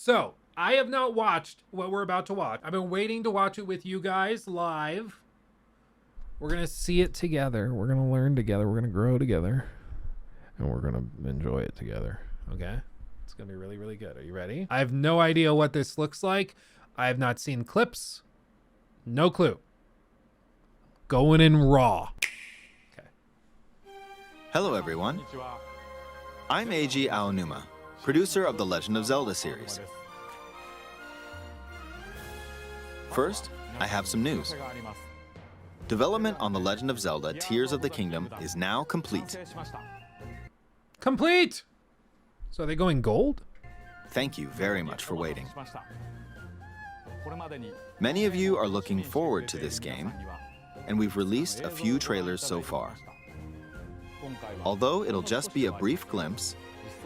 So, I have not watched what we're about to watch. I've been waiting to watch it with you guys live. We're going to see it together. We're going to learn together. We're going to grow together. And we're going to enjoy it together. Okay? It's going to be really, really good. Are you ready? I have no idea what this looks like. I have not seen clips. No clue. Going in raw. Okay. Hello, everyone. I'm Eiji Aonuma, producer of the Legend of Zelda series. First, I have some news. Development on The Legend of Zelda Tears of the Kingdom is now complete. Complete! So are they going gold? Thank you very much for waiting. Many of you are looking forward to this game, and we've released a few trailers so far. Although it'll just be a brief glimpse,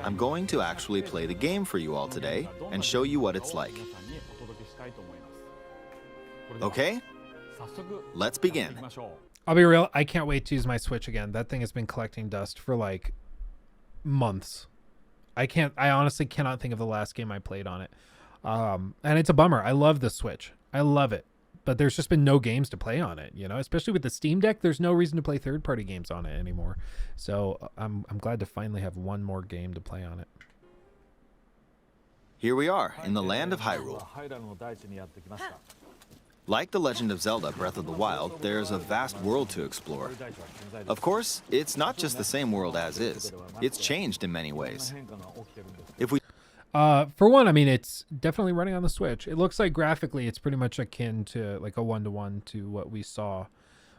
I'm going to actually play the game for you all today and show you what it's like. Okay? Let's begin. I'll be real, I can't wait to use my Switch again. That thing has been collecting dust for like months. I honestly cannot think of the last game I played on it. And it's a bummer. I love the Switch. I love it. But there's just been no games to play on it, you know, especially with the Steam Deck. There's no reason to play third-party games on it anymore. So I'm glad to finally have one more game to play on it. Here we are in the land of Hyrule. Like The Legend of Zelda Breath of the Wild, there's a vast world to explore. Of course, it's not just the same world as is. It's changed in many ways. If we For one, I mean, it's definitely running on the Switch. It looks like graphically it's pretty much akin to like a 1-to-1 to what we saw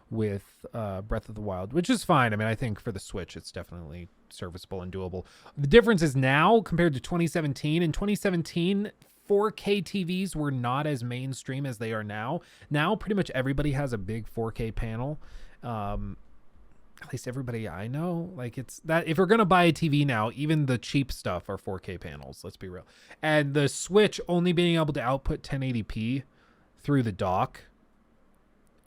with Breath of the Wild, which is fine. I mean, I think for the Switch, it's definitely serviceable and doable. The difference is now compared to 2017. In 2017, 4K TVs were not as mainstream as they are now. Now, pretty much everybody has a big 4K panel. At least everybody I know, like it's that if you're going to buy a TV now, even the cheap stuff are 4K panels. Let's be real. And the Switch only being able to output 1080p through the dock,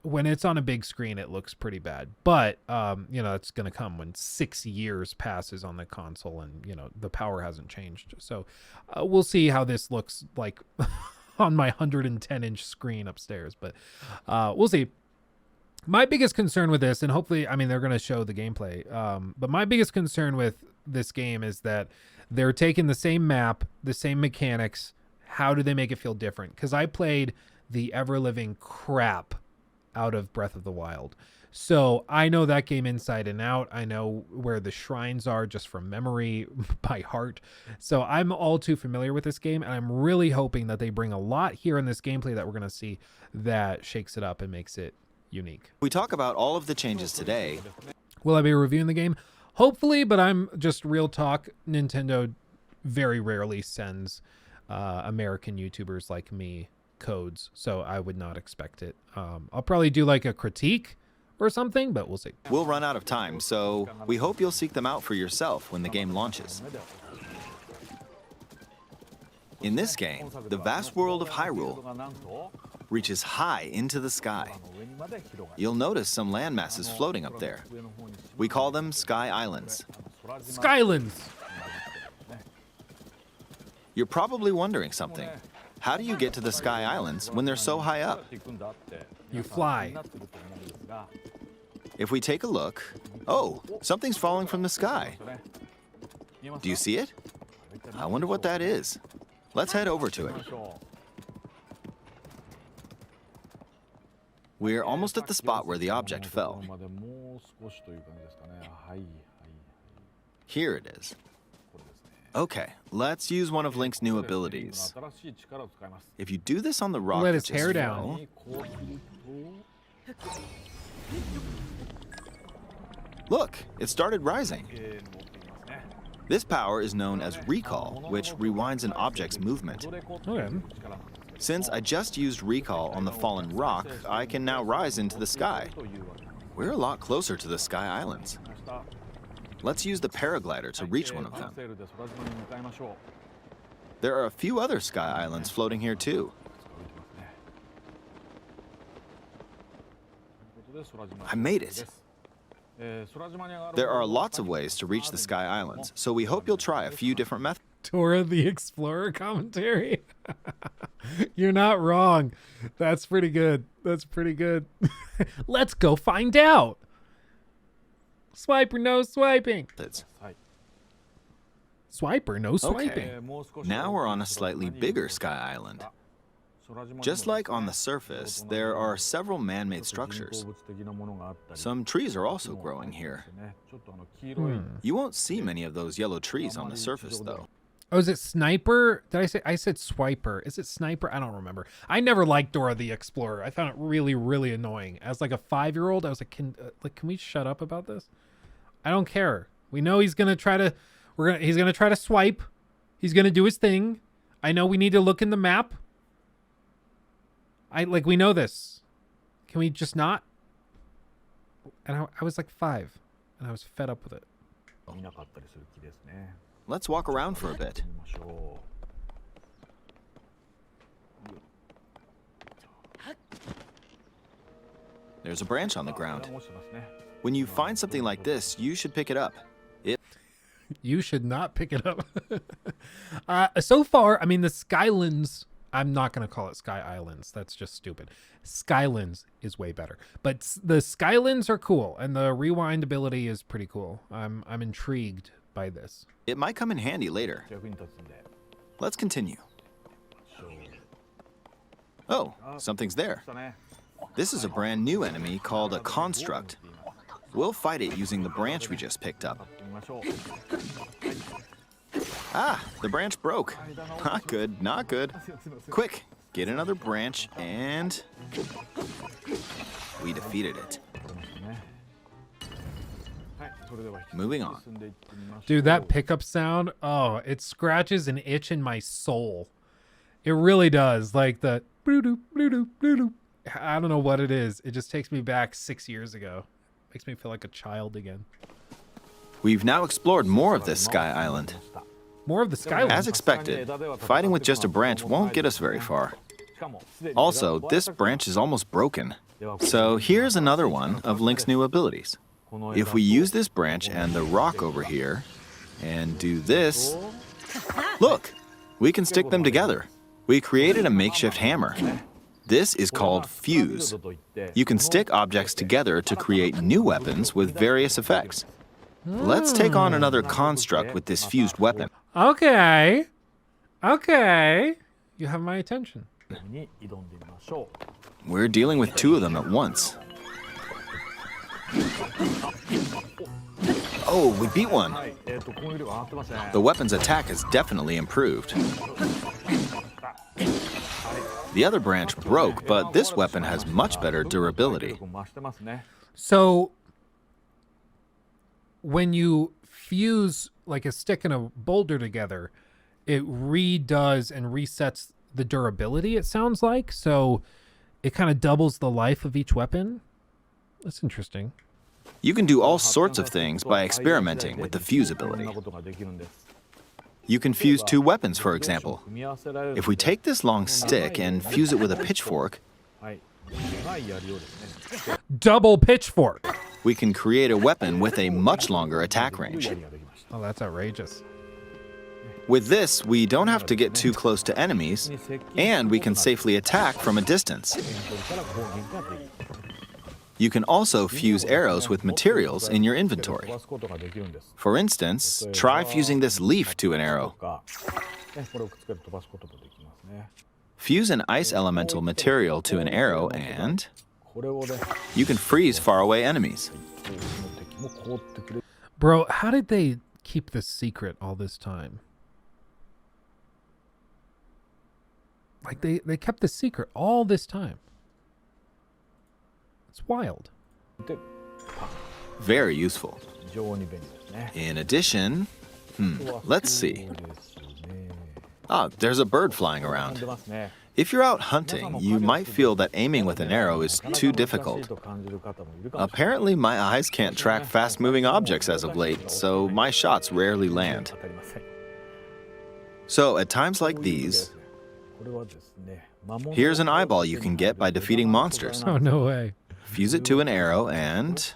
when it's on a big screen, it looks pretty bad. But, you know, it's going to come when 6 years passes on the console and, you know, the power hasn't changed. So we'll see how this looks like on my 110-inch screen upstairs. But we'll see. My biggest concern with this, and hopefully, I mean, they're going to show the gameplay, but my biggest concern with this game is that they're taking the same map, the same mechanics. How do they make it feel different? Because I played the ever-living crap out of Breath of the Wild. So I know that game inside and out. I know where the shrines are just from memory by heart. So I'm all too familiar with this game, and I'm really hoping that they bring a lot here in this gameplay that we're going to see that shakes it up and makes it unique. We talk about all of the changes today. Will I be reviewing the game? Hopefully, but I'm just real talk. Nintendo very rarely sends American YouTubers like me codes, so I would not expect it. I'll probably do like a critique or something, but we'll see. We'll run out of time, so we hope you'll seek them out for yourself when the game launches. In this game, the vast world of Hyrule reaches high into the sky. You'll notice some land masses floating up there. We call them Sky Islands. Skylands! You're probably wondering something. How do you get to the Sky Islands when they're so high up? You fly. If we take a look, oh, something's falling from the sky. Do you see it? I wonder what that is. Let's head over to it. We're almost at the spot where the object fell. Here it is. Okay, let's use one of Link's new abilities. If you do this on the rock, Let his hair down. Look, it started rising. This power is known as recall, which rewinds an object's movement. Okay. Since I just used recall on the fallen rock, I can now rise into the sky. We're a lot closer to the Sky Islands. Let's use the paraglider to reach one of them. There are a few other Sky Islands floating here too. I made it. There are lots of ways to reach the Sky Islands, so we hope you'll try a few different methods. Dora the Explorer commentary. You're not wrong. That's pretty good. That's pretty good. Let's go find out. Swiper, no swiping. Swiper, no swiping. Okay. Now we're on a slightly bigger sky island. Just like on the surface, there are several man-made structures. Some trees are also growing here. You won't see many of those yellow trees on the surface, though. Oh, is it Sniper? Did I say? I said Swiper. Is it Sniper? I don't remember. I never liked Dora the Explorer. I found it really, really annoying. As like a 5-year-old, I was like, can we shut up about this? I don't care. We know he's gonna try to. He's gonna try to swipe. He's gonna do his thing. I know we need to look in the map. We know this. Can we just not? And I was like 5, and I was fed up with it. Let's walk around for a bit. There's a branch on the ground. When you find something like this, you should pick it up. You should not pick it up. So far, I mean, the Skylands, I'm not going to call it Sky Islands. That's just stupid. Skylands is way better. But the Skylands are cool, and the rewind ability is pretty cool. I'm intrigued by this. It might come in handy later. Let's continue. Oh, something's there. This is a brand new enemy called a construct. We'll fight it using the branch we just picked up. Ah, the branch broke. Not good, not good. Quick, get another branch and we defeated it. Moving on. Dude, that pickup sound, oh, it scratches an itch in my soul. It really does. Like the blue-doop, blue-doop, blue-doop. I don't know what it is. It just takes me back 6 years ago. Makes me feel like a child again. We've now explored more of this sky island. More of the Skylands. As expected, fighting with just a branch won't get us very far. Also, this branch is almost broken. So here's another one of Link's new abilities. If we use this branch and the rock over here and do this, look, we can stick them together. We created a makeshift hammer. This is called fuse. You can stick objects together to create new weapons with various effects. Let's take on another construct with this fused weapon. Okay. Okay. You have my attention. We're dealing with 2 of them at once. Oh, we beat one. The weapon's attack has definitely improved. The other branch broke, but this weapon has much better durability. So when you fuse like a stick and a boulder together, it redoes and resets the durability, it sounds like. So it kind of doubles the life of each weapon. That's interesting. You can do all sorts of things by experimenting with the fuse ability. You can fuse 2 weapons, for example. If we take this long stick and fuse it with a pitchfork, double pitchfork. We can create a weapon with a much longer attack range. Oh, that's outrageous. With this, we don't have to get too close to enemies, and we can safely attack from a distance. You can also fuse arrows with materials in your inventory. For instance, try fusing this leaf to an arrow. Fuse an ice elemental material to an arrow and you can freeze faraway enemies. Bro, how did they keep this secret all this time? Like they kept this secret all this time. It's wild. Very useful. In addition, let's see. Ah, there's a bird flying around. If you're out hunting, you might feel that aiming with an arrow is too difficult. Apparently, my eyes can't track fast-moving objects as of late, so my shots rarely land. So at times like these, here's an eyeball you can get by defeating monsters. Oh, no way. Fuse it to an arrow and...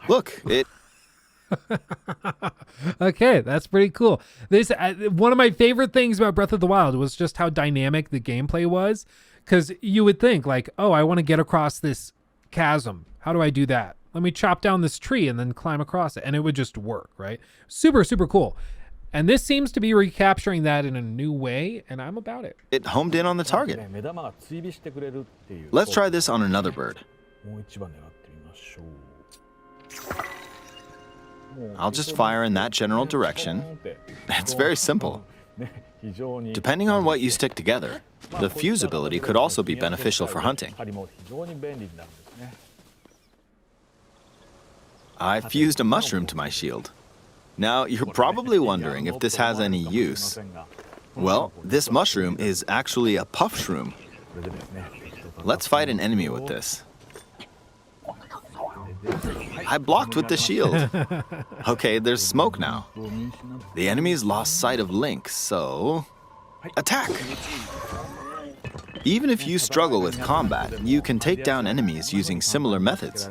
Look, it Okay, that's pretty cool. This one of my favorite things about Breath of the Wild was just how dynamic the gameplay was, because you would think like, oh, I want to get across this chasm. How do I do that? Let me chop down this tree and then climb across it, and it would just work, right? Super, super cool. And this seems to be recapturing that in a new way, and I'm about it. It homed in on the target. Let's try this on another bird. I'll just fire in that general direction. It's very simple. Depending on what you stick together, the fuse ability could also be beneficial for hunting. I fused a mushroom to my shield. Now, you're probably wondering if this has any use. Well, this mushroom is actually a puff shroom. Let's fight an enemy with this. I blocked with the shield. Okay, there's smoke now. The enemy's lost sight of Link, so... attack! Even if you struggle with combat, you can take down enemies using similar methods.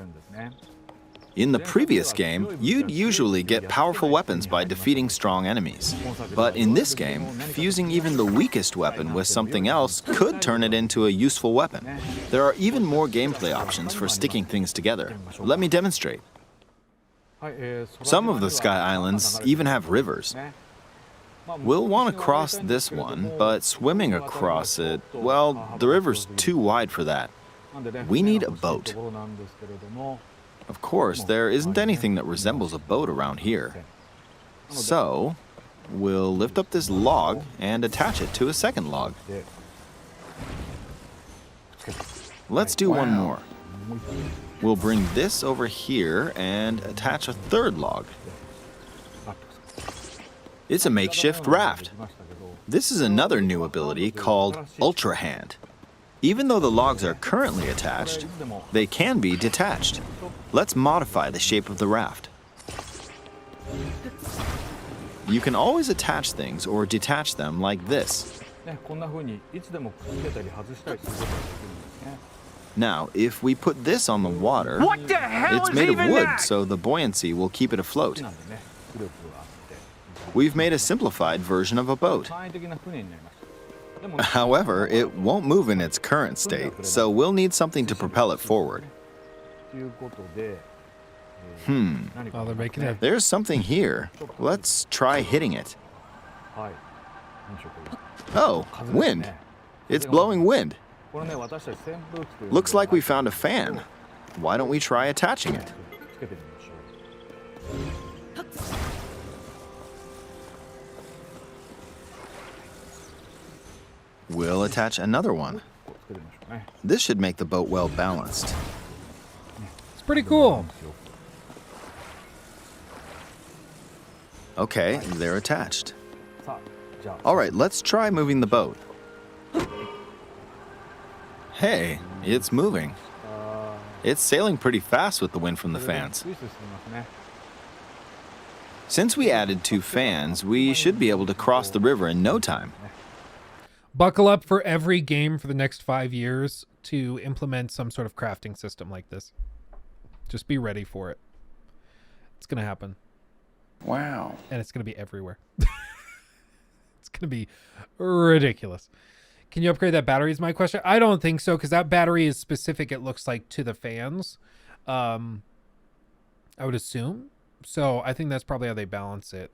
In the previous game, you'd usually get powerful weapons by defeating strong enemies. But in this game, fusing even the weakest weapon with something else could turn it into a useful weapon. There are even more gameplay options for sticking things together. Let me demonstrate. Some of the Sky Islands even have rivers. We'll want to cross this one, but swimming across it, well, the river's too wide for that. We need a boat. Of course, there isn't anything that resembles a boat around here. So, we'll lift up this log and attach it to a second log. Let's do one more. We'll bring this over here and attach a third log. It's a makeshift raft. This is another new ability called Ultrahand. Even though the logs are currently attached, they can be detached. Let's modify the shape of the raft. You can always attach things or detach them like this. Now, if we put this on the water, it's made of wood, so the buoyancy will keep it afloat. We've made a simplified version of a boat. However, it won't move in its current state, so we'll need something to propel it forward. Oh, they're making it. There's something here. Let's try hitting it. Oh, wind. It's blowing wind. Looks like we found a fan. Why don't we try attaching it? We'll attach another one. This should make the boat well balanced. It's pretty cool. Okay, they're attached. All right, let's try moving the boat. Hey, it's moving. It's sailing pretty fast with the wind from the fans. Since we added 2 fans, we should be able to cross the river in no time. Buckle up for every game for the next 5 years to implement some sort of crafting system like this. Just be ready for it. It's going to happen. Wow. And it's going to be everywhere. It's going to be ridiculous. Can you upgrade that battery is my question. I don't think so, because that battery is specific, it looks like, to the fans. I would assume. So I think that's probably how they balance it.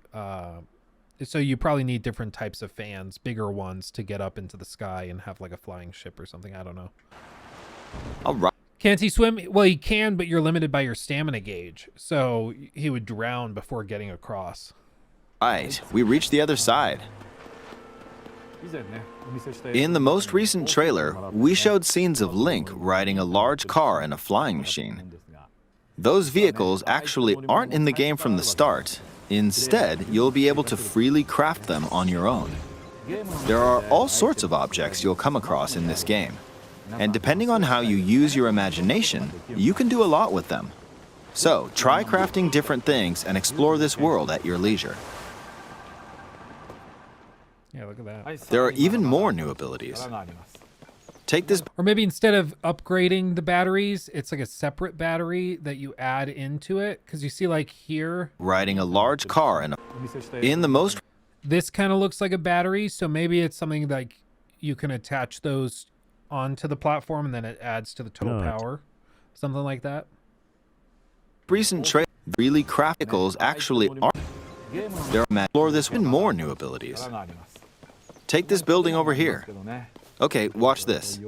So you probably need different types of fans, bigger ones, to get up into the sky and have like a flying ship or something. I don't know. All right. Can't he swim? Well, he can, but you're limited by your stamina gauge. So he would drown before getting across. Right, we reached the other side. In the most recent trailer, we showed scenes of Link riding a large car and a flying machine. Those vehicles actually aren't in the game from the start. Instead, you'll be able to freely craft them on your own. There are all sorts of objects you'll come across in this game. And depending on how you use your imagination, you can do a lot with them. So, try crafting different things and explore this world at your leisure. Yeah, look at that. There are even more new abilities. Take this Or maybe instead of upgrading the batteries, it's like a separate battery that you add into it. Because you see like here, riding a large car in the most this kind of looks like a battery. So maybe it's something like you can attach those onto the platform and then it adds to the total power. Something like that. recent trade really crafticals actually are. There are explore this with more new abilities. Take this building over here. Okay, watch this.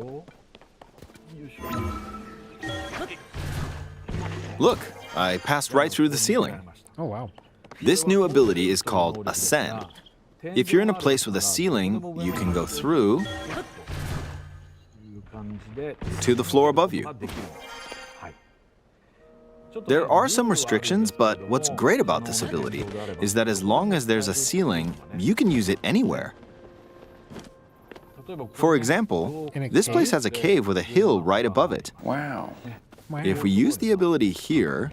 Look, I passed right through the ceiling. Oh, wow. This new ability is called Ascend. If you're in a place with a ceiling, you can go through to the floor above you. There are some restrictions, but what's great about this ability is that as long as there's a ceiling, you can use it anywhere. For example, this place has a cave with a hill right above it. Wow. If we use the ability here,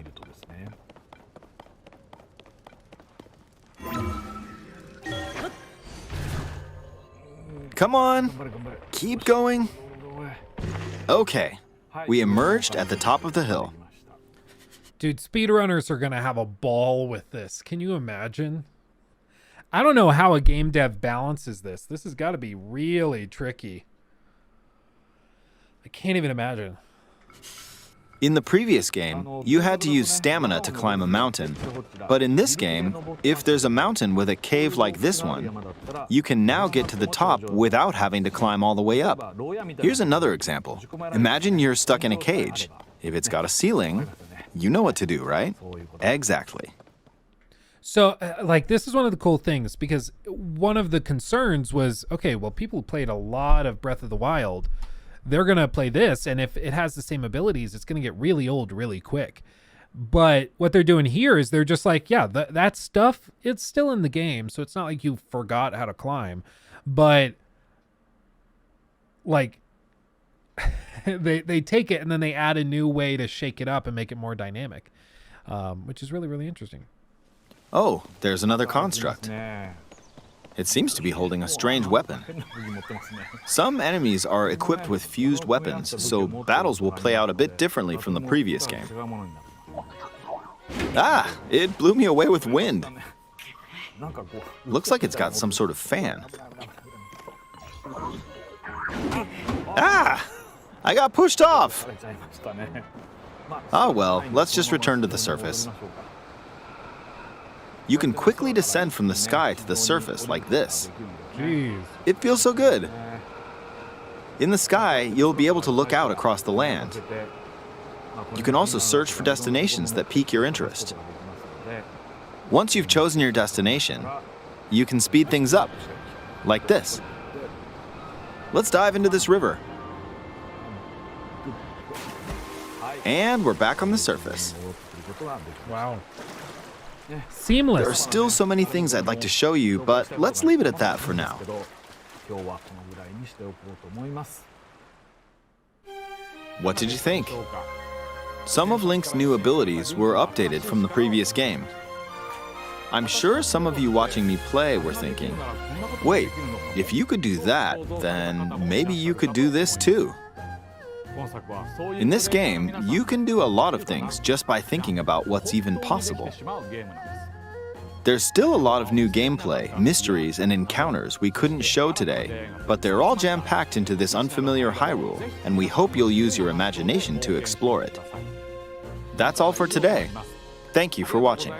come on, keep going. Okay, we emerged at the top of the hill. Dude, speedrunners are going to have a ball with this. Can you imagine? I don't know how a game dev balances this. This has got to be really tricky. I can't even imagine. In the previous game, you had to use stamina to climb a mountain. But in this game, if there's a mountain with a cave like this one, you can now get to the top without having to climb all the way up. Here's another example. Imagine you're stuck in a cage. If it's got a ceiling, you know what to do, right? Exactly. So, like, this is one of the cool things, because one of the concerns was, okay, well, people who played a lot of Breath of the Wild, they're going to play this, and if it has the same abilities, it's going to get really old really quick. But what they're doing here is they're just like, yeah, that stuff, it's still in the game, so it's not like you forgot how to climb. But, like, they take it, and then they add a new way to shake it up and make it more dynamic, which is really, really interesting. Oh, there's another construct. It seems to be holding a strange weapon. Some enemies are equipped with fused weapons, so battles will play out a bit differently from the previous game. Ah, it blew me away with wind. Looks like it's got some sort of fan. Ah, I got pushed off. Oh well, let's just return to the surface. You can quickly descend from the sky to the surface like this. Jeez. It feels so good. In the sky, you'll be able to look out across the land. You can also search for destinations that pique your interest. Once you've chosen your destination, you can speed things up, like this. Let's dive into this river. And we're back on the surface. Wow. Seamless. There are still so many things I'd like to show you, but let's leave it at that for now. What did you think? Some of Link's new abilities were updated from the previous game. I'm sure some of you watching me play were thinking, wait, if you could do that, then maybe you could do this too. In this game, you can do a lot of things just by thinking about what's even possible. There's still a lot of new gameplay, mysteries, and encounters we couldn't show today, but they're all jam-packed into this unfamiliar Hyrule, and we hope you'll use your imagination to explore it. That's all for today. Thank you for watching.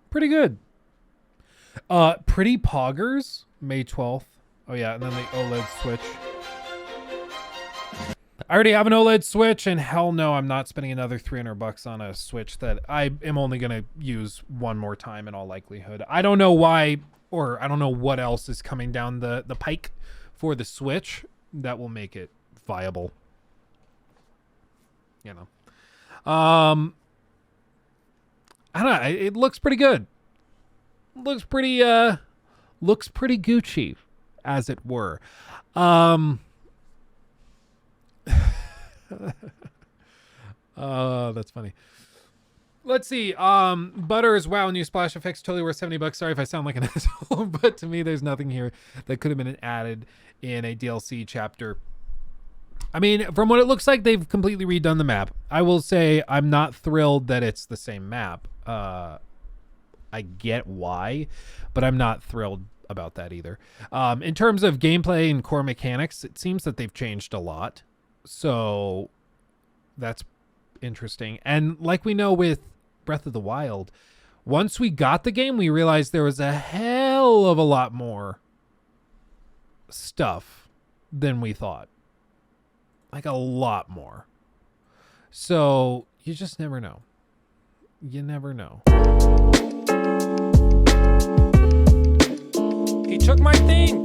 Pretty good. Pretty Poggers, May 12th. Oh yeah, and then the OLED Switch. I already have an OLED Switch, and hell no, I'm not spending another $300 on a Switch that I am only going to use one more time in all likelihood. I don't know why, or I don't know what else is coming down the pike for the Switch that will make it viable. You know. I don't know. It looks pretty good. Looks pretty Gucci, as it were. That's funny. Let's see. Butters, wow, new splash effects totally worth $70. Sorry if I sound like an asshole, but to me, there's nothing here that could have been added in a DLC chapter. I mean, from what it looks like, they've completely redone the map. I will say I'm not thrilled that it's the same map. I get why, but I'm not thrilled about that either. In terms of gameplay and core mechanics, it seems that they've changed a lot. So that's interesting. And like we know with Breath of the Wild, once we got the game, we realized there was a hell of a lot more stuff than we thought. Like a lot more. So you just never know. You never know. He took my thing.